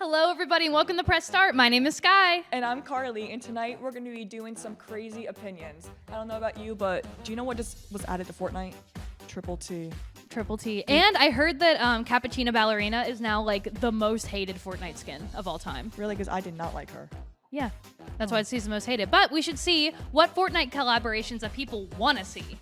Hello, everybody, and welcome to Press Start. My name is Sky. And I'm Carly, and tonight we're going to be doing some crazy opinions. I don't know about you, but do you know what just was added to Fortnite? Triple T. Triple T. And I heard that Cappuccina Ballerina is now like the most hated Fortnite skin of all time. Really? Because I did not like her. Yeah, that's why she's the most hated. But we should see what Fortnite collaborations that people want to see.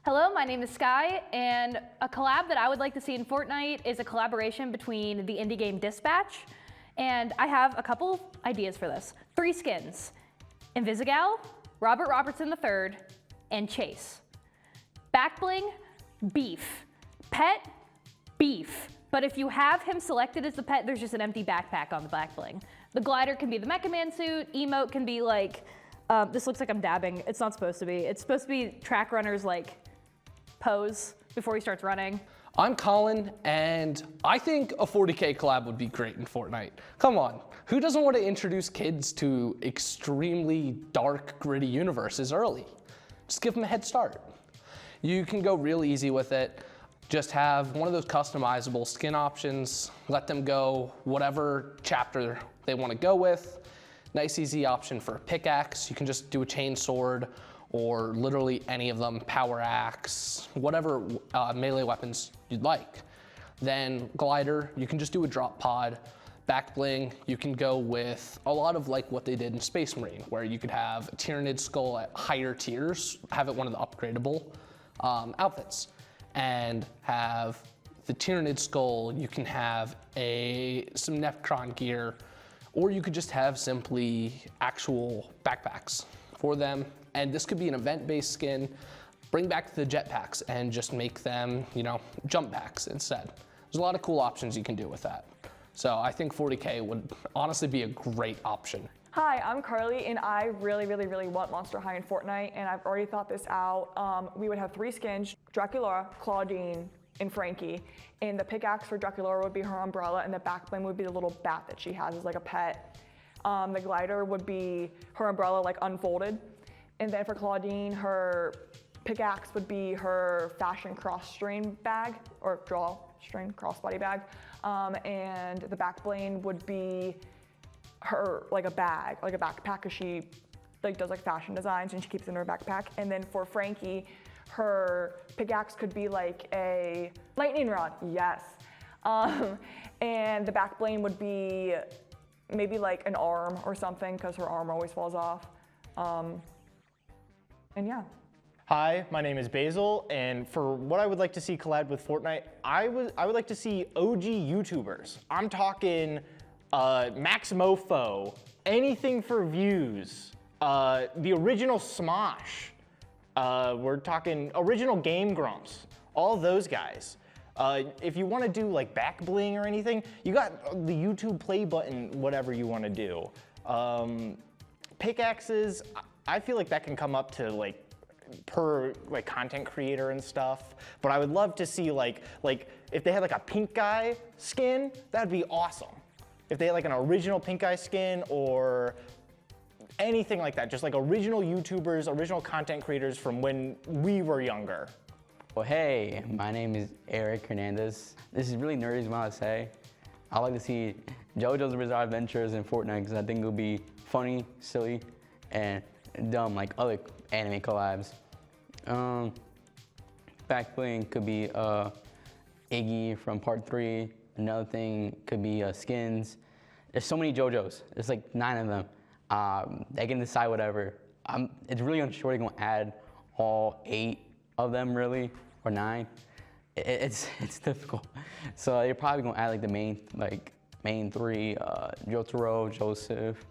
Hello, my name is Sky, and a collab that I would like to see in Fortnite is a collaboration between the indie game Dispatch, and I have a couple ideas for this. 3 skins: Invisigal, Robert Robertson III, and Chase. Back bling, beef. Pet, beef. But if you have him selected as the pet, there's just an empty backpack on the back bling. The glider can be the Mecha Man suit, emote can be like, this looks like I'm dabbing. It's not supposed to be. It's supposed to be Track Runner's like pose before he starts running. I'm Colin, and I think a 40K collab would be great in Fortnite. Come on, who doesn't want to introduce kids to extremely dark, gritty universes early? Just give them a head start. You can go real easy with it. Just have one of those customizable skin options, let them go whatever chapter they want to go with. Nice easy option for a pickaxe. You can just do a chain sword or literally any of them, power axe, whatever melee weapons you'd like. Then glider, you can just do a drop pod. Back bling, you can go with a lot of like what they did in Space Marine, where you could have a Tyranid skull at higher tiers, have it one of the upgradable outfits, and have the Tyranid skull, you can have some Necron gear, or you could just have simply actual backpacks for them. And this could be an event-based skin. Bring back the jetpacks and just make them, jump packs instead. There's a lot of cool options you can do with that. So I think 40K would honestly be a great option. Hi, I'm Carly, and I really want Monster High in Fortnite, and I've already thought this out. We would have 3 skins: Dracula, Claudine, and Frankie. And the pickaxe for Dracula would be her umbrella, and the back bling would be the little bat that she has as like a pet. The glider would be her umbrella like unfolded. And then for Claudine, her pickaxe would be her fashion cross-string bag, or drawstring crossbody bag. And the back bling would be her like a bag, like a backpack, because she like does like fashion designs and she keeps it in her backpack. And then for Frankie, her pickaxe could be like a lightning rod, yes. And the back bling would be maybe like an arm or something, because her arm always falls off. And yeah. Hi, my name is Basil, and for what I would like to see collab with Fortnite, I would like to see OG YouTubers. I'm talking Max Mofo, anything for views, the original Smosh, we're talking original Game Grumps, all those guys. If you want to do like back bling or anything, you got the YouTube play button, whatever you want to do. Pickaxes, I feel like that can come up to like per like content creator and stuff, but I would love to see like if they had like a pink guy skin, that'd be awesome. If they had like an original pink guy skin or anything like that, just like original YouTubers, original content creators from when we were younger. Well, hey, my name is Eric Hernandez. This is really nerdy, what I say. I like to see JoJo's Bizarre Adventures in Fortnite because I think it'll be funny, silly, and dumb like other anime collabs. Back bling could be Iggy from Part 3. Another thing could be skins. There's so many JoJo's. There's like 9 of them. They can decide whatever. It's really unsure they're gonna add all 8 of them really, or 9. It's difficult. So you're probably gonna add like the main 3, Jotaro, Joseph.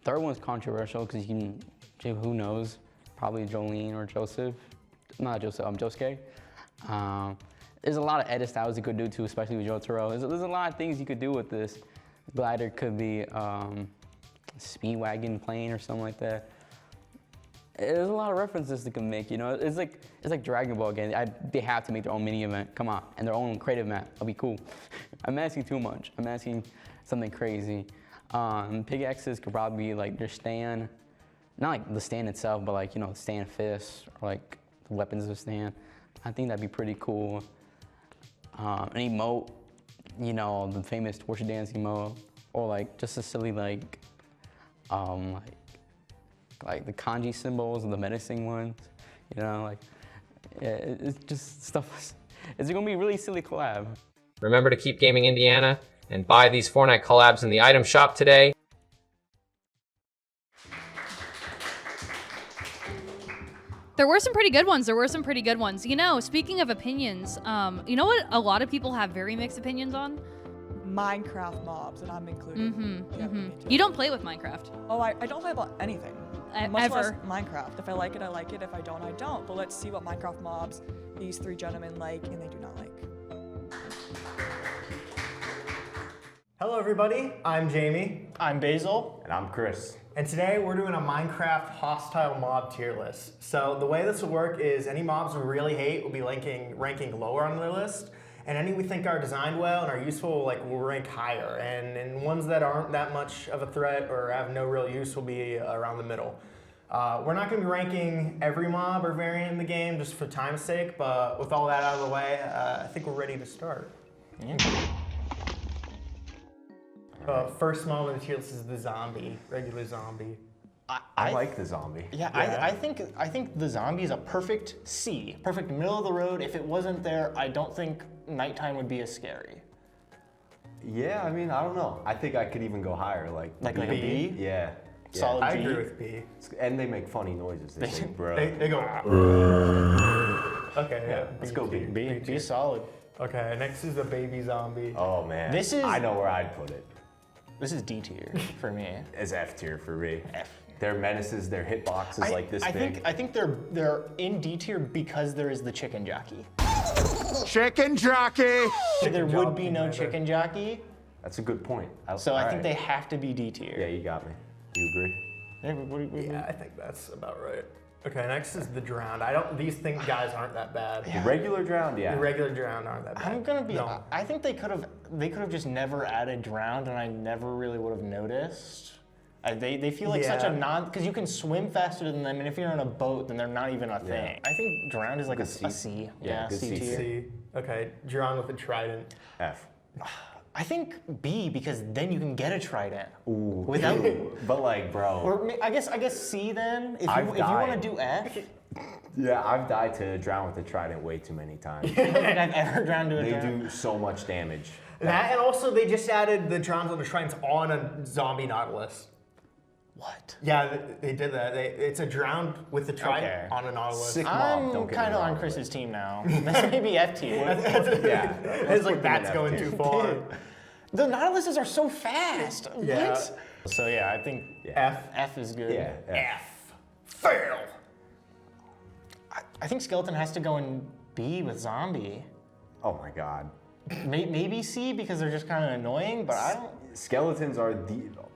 Third one's controversial because who knows? Probably Jolene or Joseph. Not Joseph, Josuke. There's a lot of edit styles you could do too, especially with Jotaro. There's a lot of things you could do with this. Glider could be Speedwagon plane or something like that. There's a lot of references they can make, It's like Dragon Ball again. They have to make their own mini event. Come on, and their own creative map. That'll be cool. I'm asking too much. I'm asking something crazy. Pickaxes could probably be like their stand, not like the stand itself, but like, you know, stand fists or like the weapons of the stand. I think that'd be pretty cool. An emote, you know, the famous torture dance emote, or like just a silly like the kanji symbols, the menacing ones, you know, like, yeah, it's just stuff. It's gonna be a really silly collab. Remember to keep gaming Indiana and buy these Fortnite collabs in the item shop today. There were some pretty good ones. You know, speaking of opinions, you know what a lot of people have very mixed opinions on? Minecraft mobs, and I'm included. Yeah, me too. You don't play with Minecraft. Oh, I don't play about anything. Much Ever. less Minecraft. If I like it, I like it. If I don't, I don't. But let's see what Minecraft mobs these three gentlemen like and they do not like. Hello everybody, I'm Jamie. I'm Basil. And I'm Chris. And today we're doing a Minecraft hostile mob tier list. So the way this will work is any mobs we really hate will be ranking lower on the list, and any we think are designed well and are useful will rank higher. And ones that aren't that much of a threat or have no real use will be around the middle. We're not going to be ranking every mob or variant in the game just for time's sake, but with all that out of the way, I think we're ready to start. Yeah. First mob on the tier list is the zombie, regular zombie. I like the zombie. Yeah, I think the zombie is a perfect C, perfect middle of the road. If it wasn't there, I don't think nighttime would be as scary. Yeah, I mean, I don't know. I think I could even go higher, like A B? Yeah. Solid I G. agree with B. And they make funny noises. They say, bro. They go. Okay, yeah. Let's go B. B solid. Okay, next is the baby zombie. Oh man. This is- I know where I'd put it. This is D tier for me. It's F tier for me. F. Their menaces, their hitbox is like this big. I think they're in D tier because there is the chicken jockey. Chicken jockey! There would be no chicken jockey, That's a good point. so I think they have to be D tier. Yeah, you got me. You agree? Yeah, what do you- Yeah, I think that's about right. Okay, next is the drowned. These guys aren't that bad. The regular drowned, yeah. The regular drowned aren't that bad. I'm gonna be. No. I think they could have just never added drowned, and I never really would have noticed. They feel like such a Yeah. because you can swim faster than them, and if you're on a boat, then they're not even a thing. I think drowned is like a C. Yeah, good C C. tier. C. Okay, drowned with a trident. F. I think B because then you can get a trident. Ooh. Without. But like, bro. Or I guess C then. If I've you want died. to do F, Yeah, I've died to drown with a trident way too many times. I don't think I've ever drowned to a They drowned. do so much damage. That and also they just added the drowns on the tridents on a zombie Nautilus. What? Yeah, they did that. It's a drowned with the trident Okay. on a Nautilus. Sick mob, I'm don't get me kind of wrong, on but- Chris's team now. That's maybe F tier. Yeah. It's like that's going too far. The Nautiluses are so fast. Yeah. What? So yeah, I think F. F is good. Yeah. F. Fail. I think Skeleton has to go in B with Zombie. Oh my god. Maybe C because they're just kind of annoying, but I don't. Skeletons are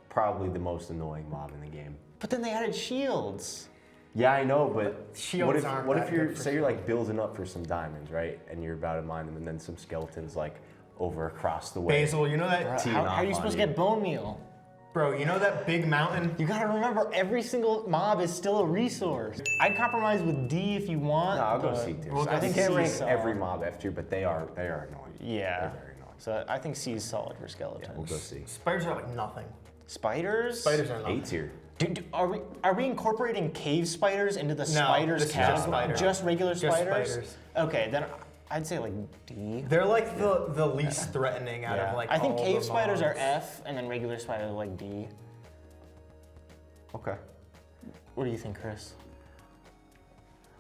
probably the most annoying mob in the game. But then they added shields. Yeah, I know, but Shields aren't what that if you're good for say you're like building up for some diamonds, right? And you're about to mine them, and then some skeletons like over across the way. Basil, you know that? Teeing How off are you on supposed to get bone meal? Bro, you know that big mountain? You gotta remember, every single mob is still a resource. I'd compromise with D if you want. No, I'll go but C tier. We'll go I C. can't rank solid. every mob F tier, but they are annoying. Yeah. They're very annoying. So I think C is solid for skeletons. Yeah, we'll go C. Spiders are like nothing. Spiders? Spiders are A nothing. tier. Are we incorporating cave spiders into the spiders this is just category? spiders. Just regular Just spiders? spiders. Okay, then I'd say like D. They're like the least threatening out of like I think all cave the spiders are mobs. F, and then regular spiders are like D. Okay. What do you think, Chris?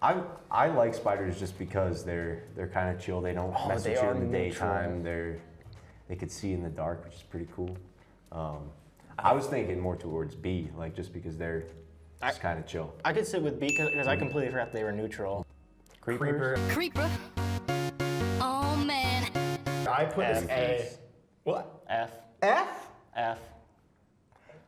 I like spiders just because they're kind of chill. They don't mess they with you are in the neutral. daytime. They could see in the dark, which is pretty cool. I was thinking more towards B, like just because they're just kind of chill. I could sit with B because I completely forgot they were neutral. Creeper. Creeper. Oh man. I put this F. A. What? F. F? F.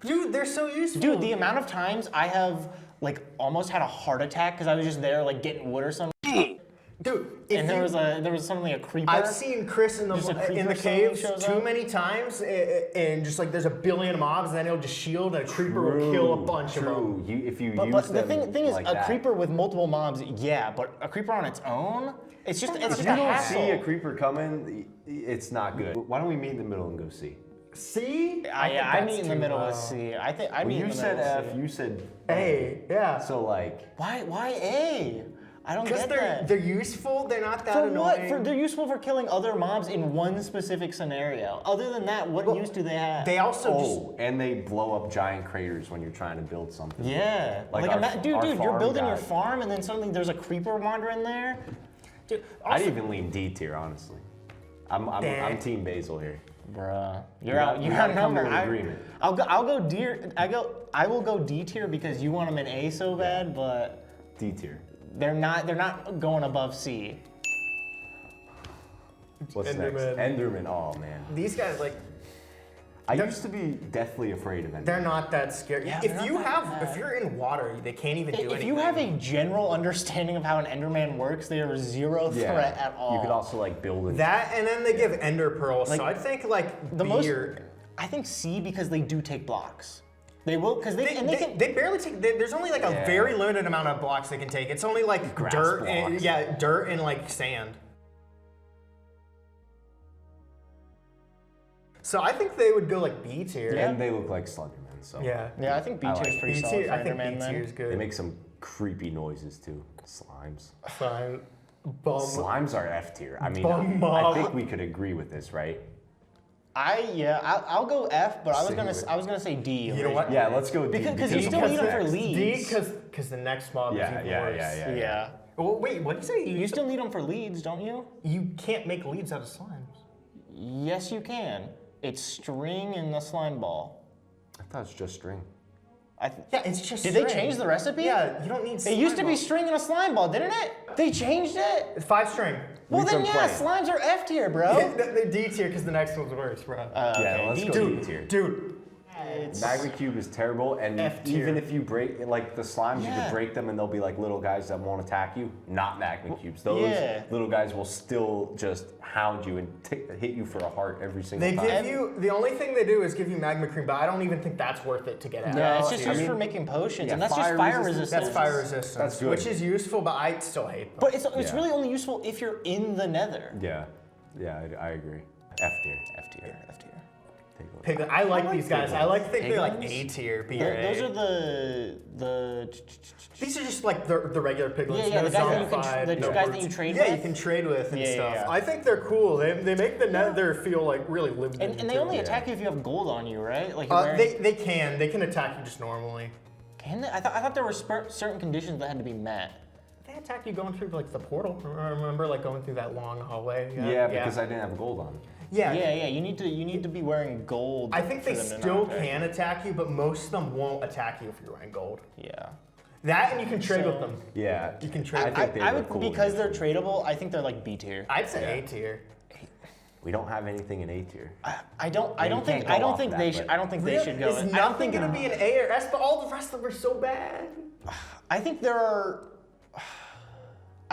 Dude, they're so useful. Dude, the amount of times I have like almost had a heart attack because I was just there like getting wood or something. Dude, if And there was suddenly a creeper. I've seen Chris in Just a the creeper caves shows too up. many times, and just like there's a billion mobs, and then he'll just shield, and a creeper will kill a bunch of them. If you But use the them thing is, like a that. creeper with multiple mobs, yeah, but a creeper on its own, it's just If a you don't hassle. see a creeper coming, it's not good. Why don't we meet in the middle and go see? See? I meet in the middle with C. I think I Well, mean you said F, you said A, yeah. So like, Why A? I don't Because get that. they're useful, they're not that For annoying. what? They're useful for killing other mobs in one specific scenario. Other than that, what use do they have? They also and they blow up giant craters when you're trying to build something. Yeah. Like Like, our- dude, our you're farm building your guy. farm and then suddenly there's a creeper wandering there. Dude, I'd even lean D tier, honestly. I'm Team Basil here. Bruh, You're outnumbered. Agreement. I will go D tier because you want them in A so bad, but D tier. they're not going above C. What's next? Enderman. Oh man. These guys, like, I used to be deathly afraid of Enderman. they're not that scary. Yeah, if they're you not that have, bad. if you're in water, they can't even do anything. If you have a general understanding of how an Enderman works, they are zero threat at all. You could also like build an That, and then they give Ender Pearls, Like, so I think like the B most. or I think C because they do take blocks. They will because they can. they barely take. There's only like a very limited amount of blocks they can take. It's only like Grass dirt, and, blocks. yeah, dirt and like sand. So I think they would go like B tier. and they look like Slenderman. So Yeah. Yeah, I think B I tier is like pretty B solid tier. for I think Enderman B then. tier is good. they make some creepy noises too. Slimes. Fine. Bum. Slimes are F tier. I mean, Bum I mob. think we could agree with this, right? I'll go F, but I Same was gonna say D. You know what? Yeah, let's go D. Because you still need them for leads. D because the next mob is even worse. Yeah. Well, wait, what did you say? You still need them for leads, don't you? You can't make leads out of slimes. Yes, you can. It's string in the slime ball. I thought it's just string. Yeah, it's just. Did they string. change the recipe? Yeah, you don't need. It used to be string in a slime ball, didn't it? They changed it. It's 5 string. Well, then been yeah, playing. slimes are F tier, bro. the D tier because the next one's worse, bro. Yeah, let's go D tier. Dude, Magma Cube is terrible, and F tier. even if you break, like the slimes, you Yeah. can break them and they'll be like little guys that won't attack you. Not Magma Cubes. Those yeah. little guys will still just hound you and hit you for a heart every single they time. give you the only thing they do is give you magma cream, but I don't even think that's worth it to get out. Yeah, of it's just tier. used for making potions, yeah, and that's fire just fire resistance. resistance. That's fire resistance, That's good. which is useful, but I still hate them. But it's Yeah. really only useful if you're in the nether. Yeah, I agree. F tier. F tier, F tier. Take a look. Piglin, I like these guys. I like think they're like Piglins? A tier, B or A. Those are the. These are just like the regular piglins. Yeah, no the guys that you can zombified, the no guys birds. that you trade Yeah, with. you can trade with and Yeah, stuff. yeah. I think they're cool. They make the nether feel like really lived in. And they too. only attack you if you have gold on you, right? Like you're wearing, They can attack you just normally. can they? I thought there were certain conditions that had to be met. They attack you going through like the portal. Remember like going through that long hallway? Yeah, because I didn't have gold on. Yeah. Yeah, you need to be wearing gold. I think they for them to not still attack you. can attack you, but most of them won't attack you if you're wearing gold. Yeah. That and you can trade So- with them. Yeah, You can trade. I think they I look would cool because they're initially. tradable. I think they're like B tier. I'd say A tier. We don't have anything in A tier. I don't can't think go I don't off think that, they but- should. I don't think they should go. Is in. I don't nothing think gonna be an A or S? But all the rest of them are so bad. I think there are.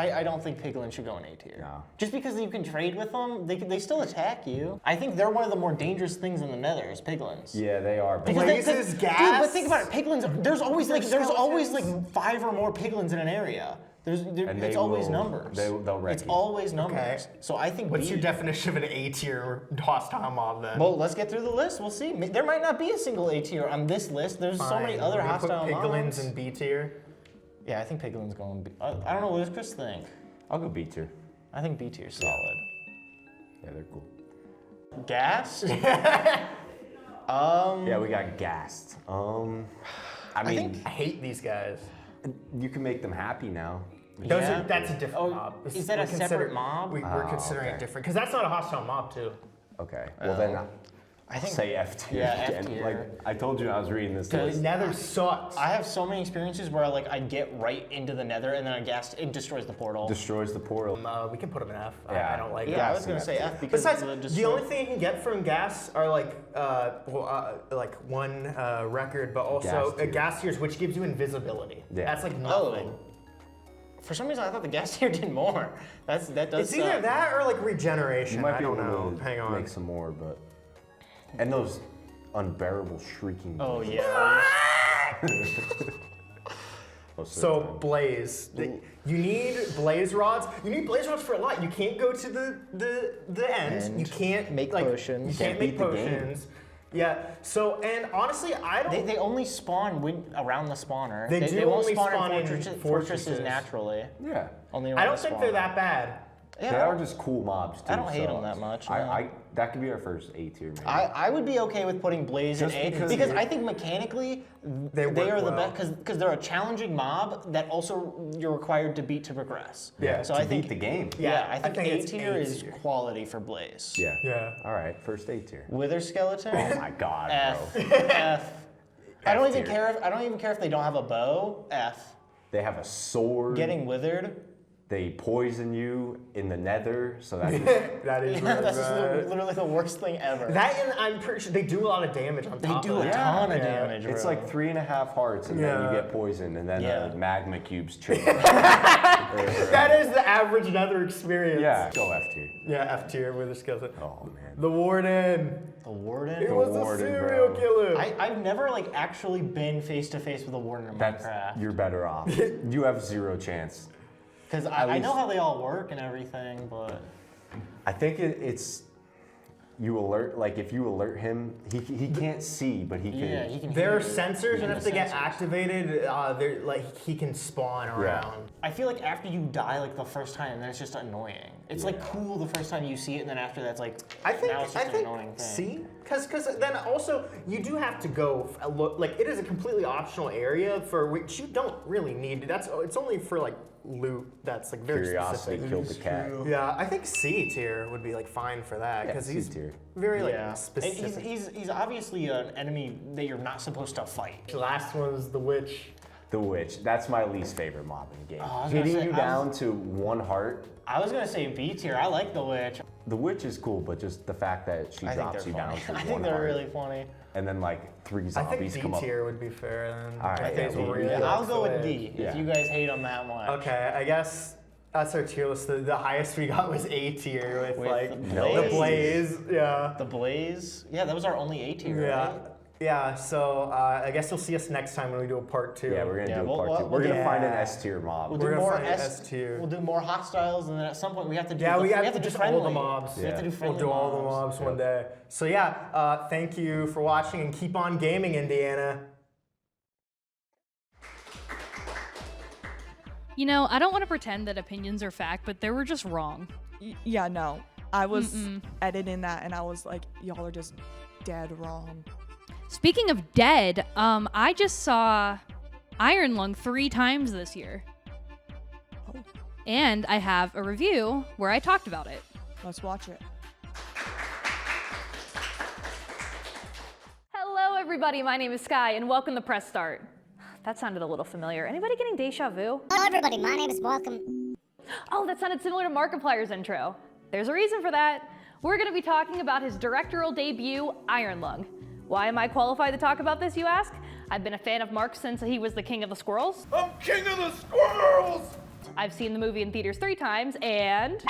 I don't think Piglin should go in A tier. No. Just because you can trade with them, they still attack you. I think they're one of the more dangerous things in the Nether is Piglins. Yeah, they are. But Because Blazes, dude, gas. but think about it. Piglins. There's always like skeletons. 5 or more Piglins in an area. And It's they always will- numbers. they'll wreck It's you. always numbers. Okay. So I think What's B. your definition of an A tier hostile mob then? Well, let's get through the list. We'll see. There might not be a single A tier on this list. There's so many Fine. other We're gonna hostile put Piglins mobs. in B tier. Yeah, I think Piglin's going B. I don't know. What does Chris think? I'll go B tier. I think B tier solid. Yeah, they're cool. Gas? Yeah, we got gassed. I mean, I hate these guys. you can make them happy now. That's a different Oh, mob. is that a We're separate consider- mob? We're considering okay. it different because that's not a hostile mob too. Okay. Well then, I think say F tier. Yeah, F again. tier. Like I told you, I was reading this list. Nether sucks. I have so many experiences where I get right into the Nether and then it destroys the portal. Destroys the portal. We can put them in F. Yeah. I don't like Yeah, I that. was gonna say F because Besides, of the only thing you can get from gas are like one record, but also Gas tier. gas tiers, which gives you invisibility. Yeah. That's like nothing. For some reason, I thought the gas tier did more. That does. It's either that or like regeneration. You might I be don't able know. to Hang on. make some more, but and those unbearable shrieking. Oh yeah. So Blaze, you need Blaze rods. You need Blaze rods for a lot. You can't go to the end. You can't make like, potions. You can't make beat the game. potions. Yeah. So and honestly, I don't. They only spawn around the spawner. They do won't only spawn in fortresses. fortresses naturally. Yeah. Only I around don't the think they're spawner. that bad. Yeah, They are just cool mobs too. I don't hate so them that much, no. That could be our first A tier, maybe. I would be okay with putting Blaze Just in A because I think mechanically They work are the well. best because they're a challenging mob that also you're required to beat to progress. Yeah, So to I think beat the game. Yeah, I think A it's tier A is tier. quality for Blaze. Yeah. Yeah. All right, first A tier. Wither skeleton. Oh my god, F. bro. F. I don't even tier. care. I don't even care if they don't have a bow. F. They have a sword. Getting withered. They poison you in the nether, so that's That is Yeah, really that's just bad. literally the worst thing ever. That and I'm pretty sure they do a lot of damage on They top do of a that. ton of Yeah. damage. it's bro. like 3.5 hearts, and then you Yeah. get poisoned, and then Yeah. magma cubes trigger. That is the average nether experience. Yeah, go F tier. Yeah, F tier with the skeleton. Oh man. The Warden. the warden. It was Warden, a serial bro. killer. I've never like actually been face to face with a warden in That's Minecraft you're better off. You have 0 chance. because at I know least- how they all work and everything, but I think it's you alert, like if you alert him, he can't see, but he can. yeah, he can. There are hear. sensors, and Yeah, if the they get sensors. activated, they're like he can spawn around. I feel like after you die like the first time, then it's just annoying. It's like cool the first time you see it, and then after that's like I think now it's just I an think annoying thing. see, because then also you do have to go look, like it is a completely optional area for which you don't really need. It's only for like loot that's like very Curiosity specific. killed the cat. Yeah, I think C tier would be like fine for that Yeah, because C he's tier. very like Yeah, and specific. he's obviously an enemy that you're not supposed to fight. The last one's the witch. The witch. That's my least favorite mob in the game. I was gonna Hitting say- you down to 1 heart. I was gonna say B tier. I like the witch. The witch is cool, but just the fact that she I think drops they're you funny. down to I 1 think they're heart, really funny. and then like 3 I zombies think come D up. tier would be fair then. All right, I think yeah, it's we- really I'll go with good. D if Yeah. you guys hate them that much. Okay, I guess that's our tier list. The highest we got was A tier with With like the the Blaze. Blaze. Yeah. The Blaze. Yeah, that was our only A tier. Yeah. Right? Yeah, so I guess you'll see us next time when we do a part 2. Yeah, we're gonna Yeah, do a we'll- part we'll- 2. We're gonna yeah. find an S tier mob. We'll We're do gonna more find S S-tier. We'll do more hostiles, and then at some point we have to do. Yeah, we have have to do just all the friendly. mobs. We have to do Yeah. We'll friendly do all the mobs one day. So yeah, thank you for watching and keep on gaming, Indiana. You know, I don't want to pretend that opinions are fact, but they were just wrong. Yeah, no. I was editing that and I was like, y'all are just dead wrong. Speaking of dead, I just saw Iron Lung 3 times this year. Oh. And I have a review where I talked about it. Let's watch it. Hello, everybody. My name is Sky, and welcome to Press Start. That sounded a little familiar. Anybody getting deja vu? Hello, everybody. My name is Welcome. Oh, that sounded similar to Markiplier's intro. There's a reason for that. We're going to be talking about his directorial debut, Iron Lung. Why am I qualified to talk about this, you ask? I've been a fan of Mark since he was the king of the squirrels. I'm king of the squirrels! I've seen the movie in theaters 3 times, and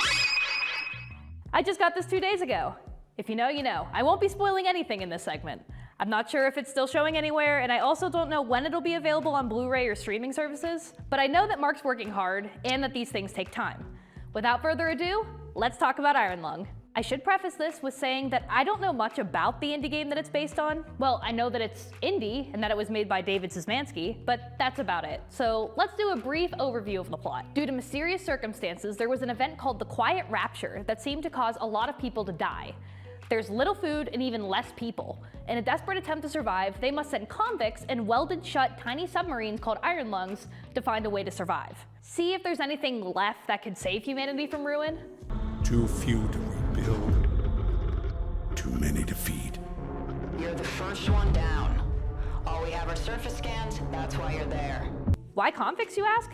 I just got this 2 days ago. If you know, you know. I won't be spoiling anything in this segment. I'm not sure if it's still showing anywhere, and I also don't know when it'll be available on Blu-ray or streaming services, but I know that Mark's working hard and that these things take time. Without further ado, let's talk about Iron Lung. I should preface this with saying that I don't know much about the indie game that it's based on. Well, I know that it's indie and that it was made by David Szymanski, but that's about it. So let's do a brief overview of the plot. Due to mysterious circumstances, there was an event called the Quiet Rapture that seemed to cause a lot of people to die. There's little food and even less people. In a desperate attempt to survive, they must send convicts in welded shut tiny submarines called Iron Lungs to find a way to survive. See if there's anything left that could save humanity from ruin. Too few to rebuild, too many to feed. You're the first one down. All we have are surface scans, that's why you're there. Why convicts, you ask?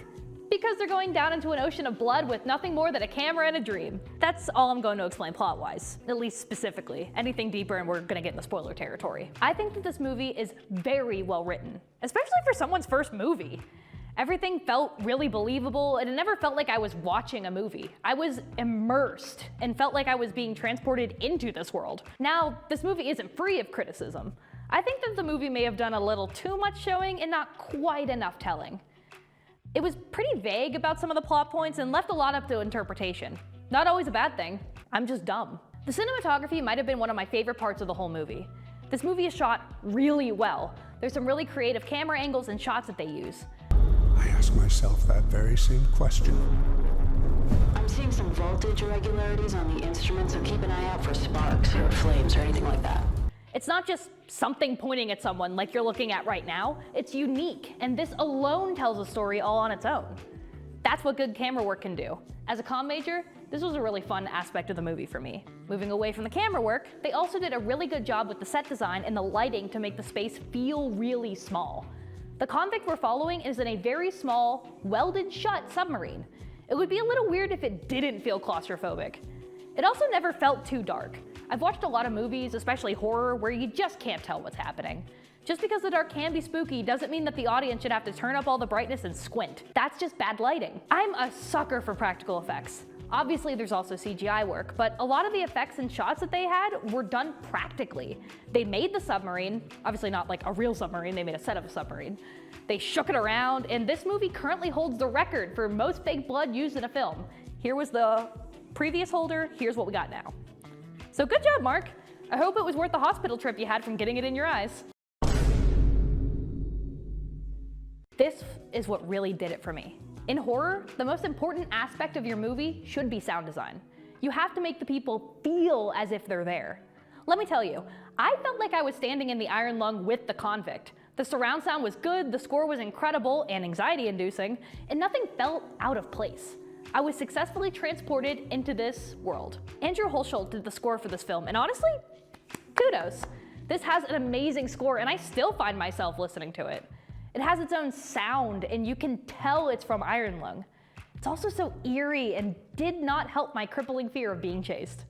Because they're going down into an ocean of blood with nothing more than a camera and a dream. That's all I'm going to explain plot-wise, at least specifically. Anything deeper and we're gonna get in the spoiler territory. I think that this movie is very well written, especially for someone's first movie. Everything felt really believable, and it never felt like I was watching a movie. I was immersed and felt like I was being transported into this world. Now, this movie isn't free of criticism. I think that the movie may have done a little too much showing and not quite enough telling. It was pretty vague about some of the plot points and left a lot up to interpretation. Not always a bad thing. I'm just dumb. The cinematography might have been one of my favorite parts of the whole movie. This movie is shot really well. There's some really creative camera angles and shots that they use. I ask myself that very same question. I'm seeing some voltage irregularities on the instrument, so keep an eye out for sparks or flames or anything like that. It's not just something pointing at someone like you're looking at right now. It's unique, and this alone tells a story all on its own. That's what good camera work can do. As a comm major, this was a really fun aspect of the movie for me. Moving away from the camera work, they also did a really good job with the set design and the lighting to make the space feel really small. The convict we're following is in a very small, welded shut submarine. It would be a little weird if it didn't feel claustrophobic. It also never felt too dark. I've watched a lot of movies, especially horror, where you just can't tell what's happening. Just because the dark can be spooky doesn't mean that the audience should have to turn up all the brightness and squint. That's just bad lighting. I'm a sucker for practical effects. Obviously, there's also CGI work, but a lot of the effects and shots that they had were done practically. They made the submarine, obviously not like a real submarine, they made a set of a submarine. They shook it around, and this movie currently holds the record for most fake blood used in a film. Here was the previous holder, here's what we got now. So good job, Mark. I hope it was worth the hospital trip you had from getting it in your eyes. This is what really did it for me. In horror, the most important aspect of your movie should be sound design. You have to make the people feel as if they're there. Let me tell you, I felt like I was standing in the Iron Lung with the convict. The surround sound was good, the score was incredible and anxiety-inducing, and nothing felt out of place. I was successfully transported into this world. Andrew Hulshult did the score for this film, and honestly, kudos. This has an amazing score, and I still find myself listening to it. It has its own sound, and you can tell it's from Iron Lung. It's also so eerie and did not help my crippling fear of being chased.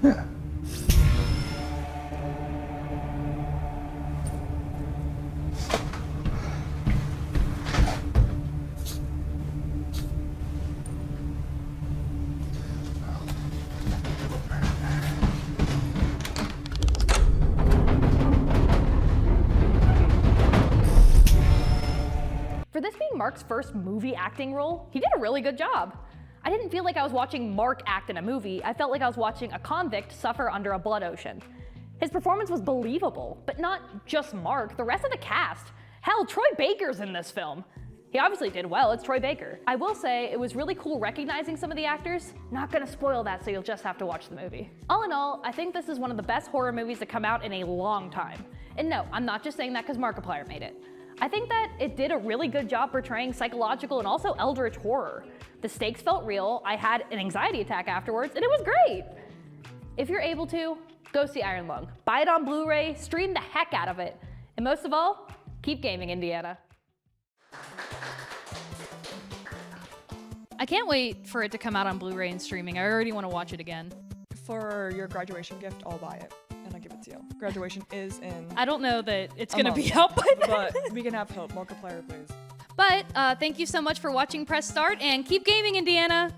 Yeah. For this being Mark's first movie acting role, he did a really good job. I didn't feel like I was watching Mark act in a movie, I felt like I was watching a convict suffer under a blood ocean. His performance was believable, but not just Mark, the rest of the cast. Hell, Troy Baker's in this film. He obviously did well, it's Troy Baker. I will say it was really cool recognizing some of the actors. Not gonna spoil that, so you'll just have to watch the movie. All in all, I think this is one of the best horror movies to come out in a long time. And no, I'm not just saying that because Markiplier made it. I think that it did a really good job portraying psychological and also eldritch horror. The stakes felt real, I had an anxiety attack afterwards, and it was great. If you're able to, go see Iron Lung. Buy it on Blu-ray, stream the heck out of it. And most of all, keep gaming, Indiana. I can't wait for it to come out on Blu-ray and streaming. I already want to watch it again. For your graduation gift, I'll buy it and I'll give it to you. Graduation is in. I don't know that it's going to be out by then. But we can have hope. Markiplier, please. But thank you so much for watching Press Start, and keep gaming, Indiana.